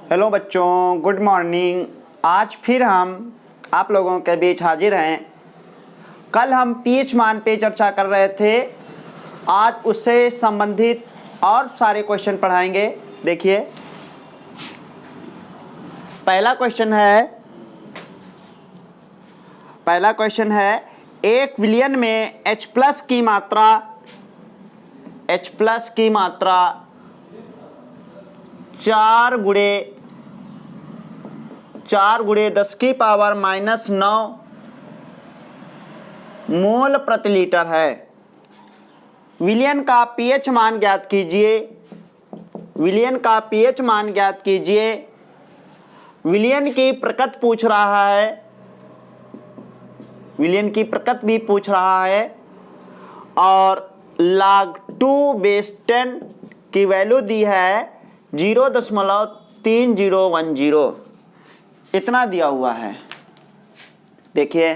Hello बच्चों, good morning. आज फिर हम आप लोगों के बीच हाजिर हैं। कल हम पीएच मान पे चर्चा कर रहे थे, आज उससे संबंधित और सारे क्वेश्चन पढ़ाएंगे। देखिए, पहला क्वेश्चन है एक विलयन में H प्लस की मात्रा 4 गुणे 10 की पावर -9 मोल प्रति लीटर है। विलयन का पीएच मान ज्ञात कीजिए। विलयन की प्रकृति पूछ रहा है, विलयन की प्रकृति भी पूछ रहा है और log 2/10 की वैल्यू दी है 0.3010, इतना दिया हुआ है। देखिए,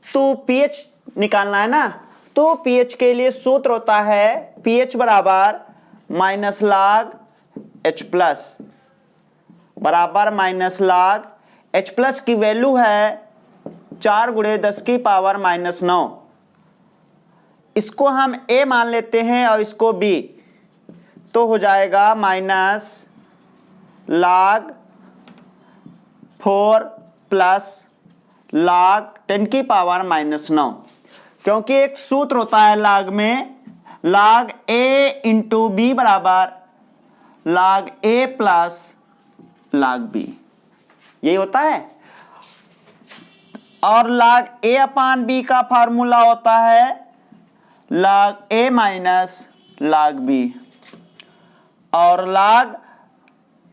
तो पीएच निकालना है ना, तो पीएच के लिए सूत्र होता है पीएच बराबर -log H प्लस बराबर -log H प्लस की वैल्यू है 4 गुणे 10 की पावर -9। इसको हम A मान लेते हैं और इसको B, तो हो जाएगा -log 4 प्लस log 10 की पावर -9, क्योंकि एक सूत्र होता है log में, log A इंटू B बराबर log A plus log B, यही होता है। और log A अपान B का फार्मूला होता है log A minus log B, और log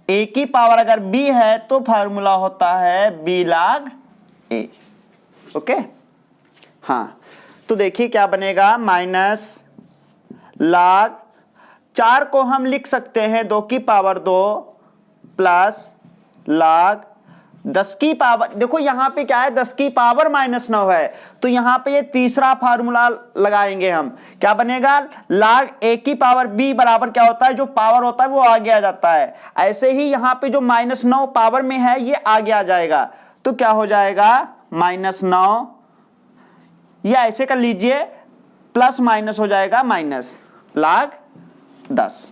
A की पावर अगर B है तो फार्मूला होता है B log A। ओके, हाँ, तो देखिए क्या बनेगा, -log 4 को हम लिख सकते हैं 2 की पावर 2 प्लस log 10 की पावर, देखो यहां पे क्या है, 10 की पावर -9 है, तो यहां पे ये तीसरा फार्मूला लगाएंगे हम। क्या बनेगा, log A की पावर B बराबर क्या होता है, जो पावर होता है वो आगे आ जाता है। ऐसे ही यहां पे जो -9 पावर में है ये आगे आ जाएगा, तो क्या हो जाएगा -9, या ऐसे कर लीजिए प्लस माइनस हो जाएगा -log 10।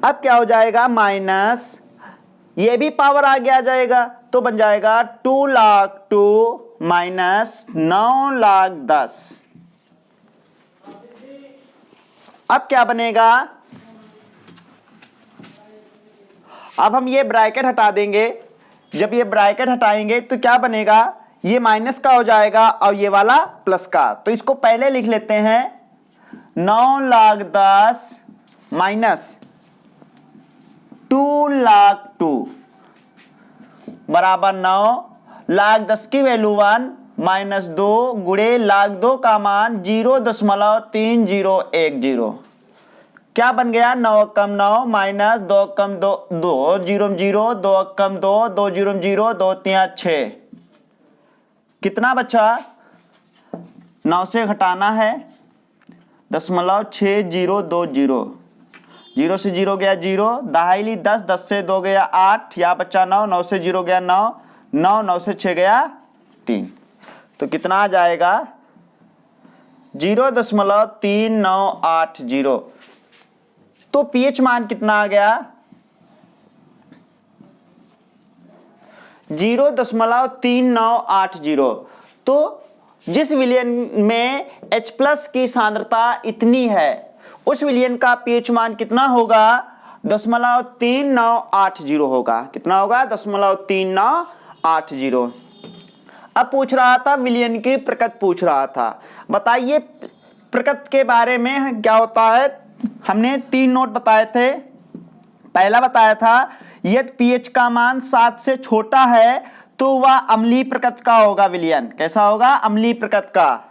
अब क्या हो जाएगा, माइनस ये भी पावर आगे आ जाएगा, तो बन जाएगा 2 log 2 माइनस 9 log 10। अब क्या बनेगा, अब हम ये ब्रैकेट हटा देंगे। जब ये ब्रैकेट हटाएंगे तो क्या बनेगा, ये माइनस का हो जाएगा और ये वाला प्लस का, तो इसको पहले लिख लेते हैं 9 log 10 माइनस 2 log 2 बराबर 9 log 10 की वैल्यू 1 माइनस 2 गुणे log 2 का मान 0.3010। क्या बन गया, 9 कम 9 माइनस 2 कम 2 2 0 0 2 कम 2 2 0 0 2 3 6, कितना बचा, 9 से घटाना है 0.6020, 0 से 0 गया 0, दहाई ली 10, 10 से 2 गया 8, यहाँ बचा 9, 9 से 0 गया 9, 9, 9 से 6 गया 3, तो कितना आ जाएगा 0.3980। तो पीएच मान कितना आ गया, 0.3980। तो जिस विलयन में H प्लस की सांद्रता इतनी है, उस विलयन का पीएच मान कितना होगा, 0.3980 होगा। कितना होगा, 0.3980। अब पूछ रहा था विलयन की प्रकृति पूछ रहा था। बताइए प्रकृति के बारे में क्या होता है, हमने 3 नोट बताए थे। पहला बताया था यदि पीएच का मान 7 से छोटा है तो वह अम्लीय प्रकृति का होगा विलयन। कैसा होगा, अम्लीय प्रकृति का।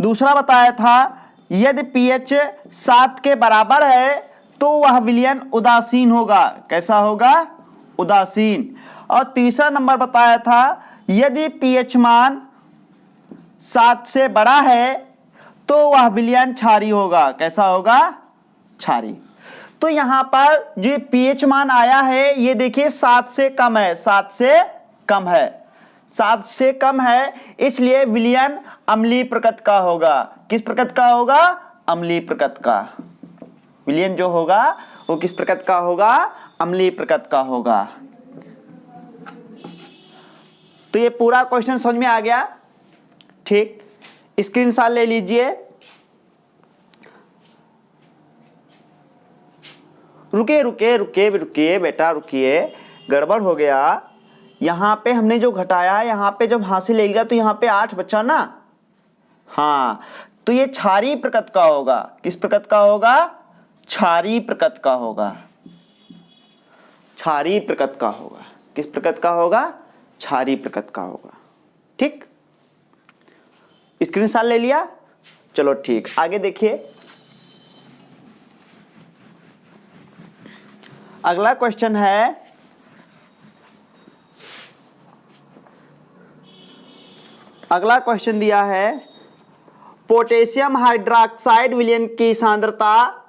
दूसरा बताया था यदि पीएच 7 के बराबर है तो वह विलयन उदासीन होगा। कैसा होगा, उदासीन। और तीसरा नंबर बताया था यदि पीएच मान 7 से बड़ा है तो वह विलयन क्षारीय होगा। कैसा होगा, क्षारीय। तो यहां पर जो pH मान आया है ये देखिए 7 से कम है, 7 से कम है, 7 से कम है, इसलिए विलयन अम्लीय प्रकृति का होगा। किस प्रकृति का होगा? अम्लीय प्रकृति का। विलयन जो होगा वो किस प्रकृति का होगा? अम्लीय प्रकृति का होगा। तो ये पूरा क्वेश्चन समझ में आ गया? ठीक, स्क्रीनशॉट ले लीजिए। रुकिए रुकिए रुकिए रुकिए बेटा रुकिए, गड़बड़ हो गया। यहां पे हमने जो घटाया, यहां पे जब हासिल ले लिया तो यहां पे 8 बचा ना। हाँ, तो ये क्षारीय प्रकृति का होगा। किस प्रकृति का होगा? क्षारीय प्रकृति का होगा। क्षारीय प्रकृति का होगा। किस प्रकृति का होगा? क्षारीय प्रकृति का होगा। ठीक, स्क्रीनशॉट ले लिया? चलो ठीक, आगे देखिए। अगला क्वेश्चन है, अगला क्वेश्चन दिया है पोटेशियम हाइड्रोक्साइड विलयन की सांद्रता,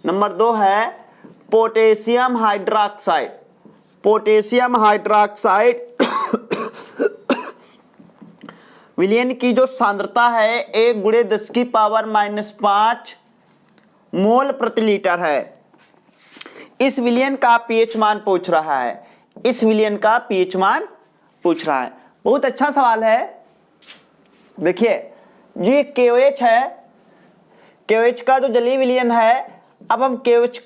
नंबर 2 है पोटेशियम हाइड्रोक्साइड। पोटेशियम हाइड्रोक्साइड विलयन की जो सांद्रता है 1 गुणे 10 की पावर -5 मोल प्रति लीटर है। इस विलयन का पीएच मान पूछ रहा है। इस विलयन का पीएच मान पूछ रहा है। बहुत अच्छा सवाल है। देखिए, जो ये KOH है, KOH का जो जलीय विलयन है, अब हम KOH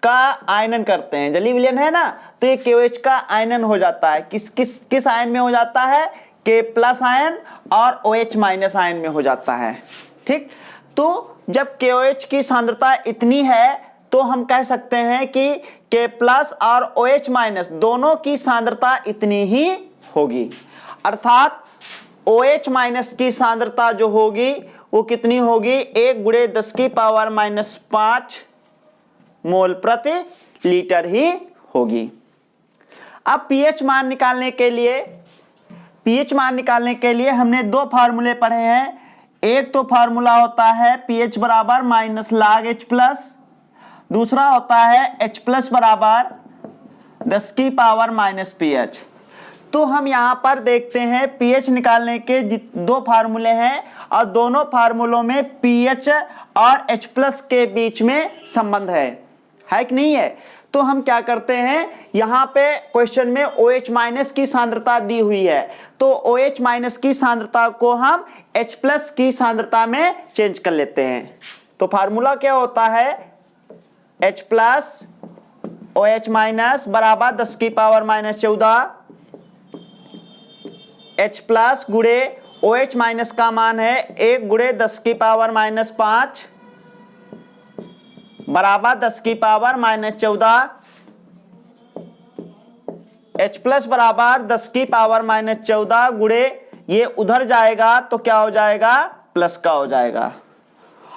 का आयनन करते हैं। जलीय विलयन है ना, तो ये KOH का आयनन हो जाता है। किस किस किस आयन में हो जाता है? K+ आयन और OH- आयन में हो जाता है। ठीक, तो जब KOH की सांद्रता इतनी है तो हम कह सकते हैं कि K+ और OH- दोनों की सांद्रता इतनी ही होगी। अर्थात OH- की सांद्रता जो होगी वो कितनी होगी? 1 गुणे 10 की पावर -5 मोल प्रति लीटर ही होगी। अब पीएच मान निकालने के लिए, पीएच मान निकालने के लिए हमने 2 फार्मूले पढ़े हैं। एक तो फार्मूला होता है pH बराबर -log H+, दूसरा होता है H+ बराबर 10 की पावर -pH। तो हम यहां पर देखते हैं pH निकालने के 2 फार्मूले हैं और दोनों फार्मूलों में pH और H+ के बीच में संबंध है कि नहीं है? तो हम क्या करते हैं, यहां पे क्वेश्चन में OH- की सांद्रता दी हुई है, तो OH- की सांद्रता को हम H+ की सांद्रता में चेंज कर लेते हैं। तो फार्मूला क्या होता है? H+ OH- बराबर 10 की पावर -14 H+ गुणे OH- का मान है 1 गुणे 10 की पावर -5 बराबर 10 की पावर -14। H+ बराबर 10 की पावर -14 गुणे ये उधर जाएगा तो क्या हो जाएगा? प्लस का हो जाएगा।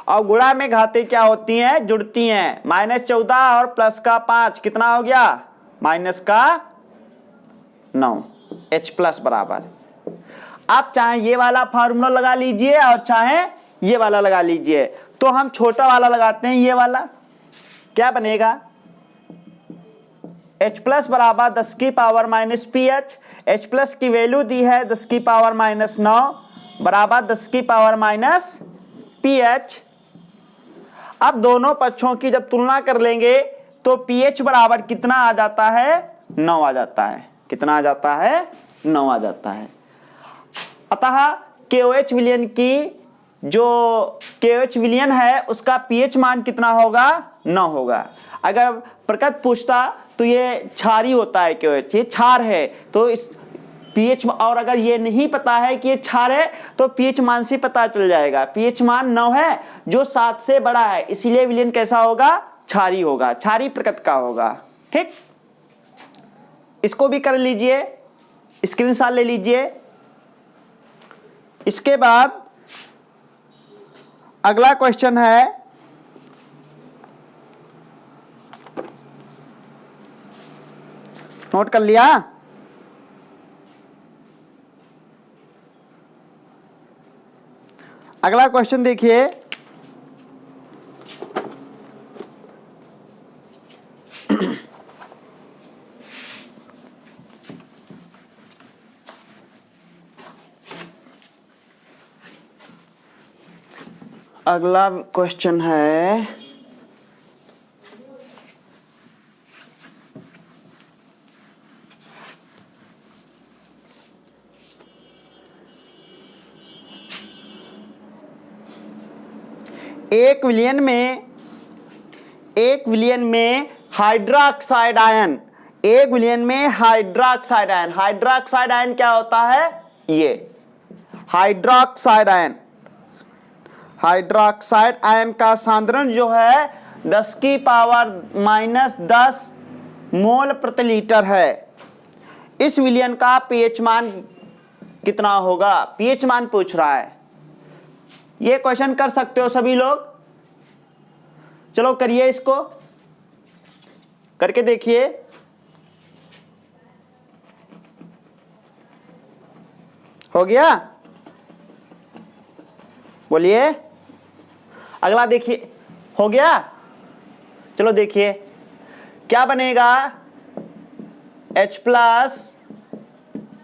और गुणा में घातें क्या होती हैं? जुड़ती हैं। -14 और प्लस का 5 कितना हो गया? -9 H+ बराबर। आप चाहे ये वाला फार्मूला लगा लीजिए और चाहे ये वाला लगा लीजिए। तो हम छोटा वाला लगाते हैं, ये वाला। क्या बनेगा? H+ बराबर 10 की पावर -pH। H+ की वैल्यू दी है 10 की पावर -9 बराबर 10 की पावर -pH। अब दोनों पक्षों की जब तुलना कर लेंगे तो pH बराबर कितना आ जाता है? 9 आ जाता है। कितना आ जाता है? 9 आ जाता है। अतः KOH विलयन की जो KOH विलयन है उसका pH मान कितना होगा? 9 होगा। अगर प्रकृति पूछता तो ये क्षारीय होता है KOH, ये क्षार है, तो इस pH, और अगर ये नहीं पता है कि ये क्षार है तो pH मान से पता चल जाएगा। pH मान 9 है जो 7 से बड़ा है, इसीलिए विलयन कैसा होगा? क्षारीय होगा, क्षारीय प्रकृति का होगा। ठीक, इसको भी कर लीजिए, स्क्रीनशॉट ले लीजिए। इसके बाद अगला क्वेश्चन है, नोट कर लिया? अगला क्वेश्चन देखिए, अगला क्वेश्चन है एक विलियन में हाइड्रोक्साइड आयन, एक विलियन में हाइड्रोक्साइड आयन, हाइड्रोक्साइड आयन क्या होता है? ये हाइड्रोक्साइड आयन, हाइड्रोक्साइड आयन का सांद्रण जो है 10 की पावर -10 मोल प्रति लीटर है। इस विलियन का पीएच मान कितना होगा? पीएच मान पूछ रहा है। ये क्वेश्चन कर सकते हो सभी लोग, चलो करिए, इसको करके देखिए। हो गया? बोलिए। अगला देखिए, हो गया? चलो देखिए क्या बनेगा। H प्लस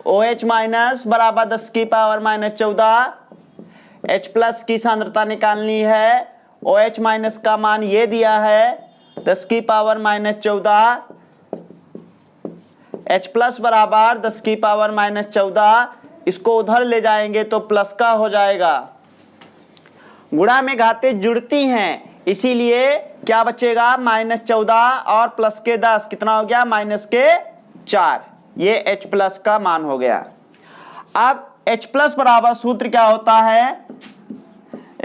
OH माइनस बराबर 10 की पावर -14। H प्लस की सांद्रता निकालनी है, OH माइनस का मान ये दिया है 10 की पावर -14। H प्लस बराबर 10 की पावर -14, इसको उधर ले जाएंगे तो प्लस का हो जाएगा। गुणा में घातें जुड़ती हैं, इसीलिए क्या बचेगा? -14 और प्लस के 10 कितना हो गया? -4। ये H प्लस का मान हो गया। अब H प्लस बराबर सूत्र क्या होता है?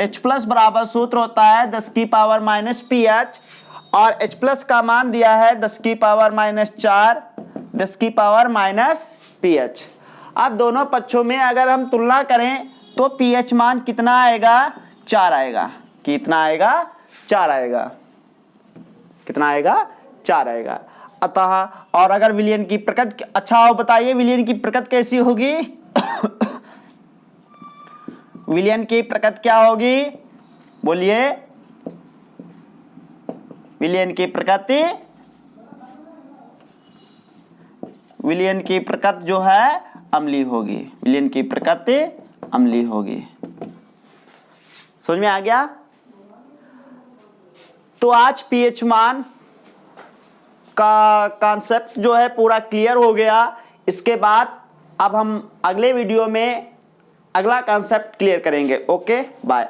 H प्लस बराबर सूत्र होता है 10 की पावर -pH और H प्लस का मान दिया है 10 की पावर -4, 10 की पावर -pH। अब दोनों पक्षों में अगर हम तुलना करें तो pH मान कितना आएगा? 4 आएगा। कितना आएगा? 4 आएगा। कितना आएगा? 4 आएगा। अतः और अगर विलयन की प्रकृति, अच्छा हो बताइए विलयन की प्रकृति कैसी होगी? विलयन की प्रकृति क्या होगी? बोलिए। विलयन की प्रकृति, विलयन की प्रकृति जो है अम्लीय होगी। विलयन की प्रकृति अम्लीय होगी। समझ में आ गया? तो आज पीएच मान का कॉन्सेप्ट जो है पूरा क्लियर हो गया। इसके बाद अब हम अगले वीडियो में अगला कॉन्सेप्ट क्लियर करेंगे। Okay, bye.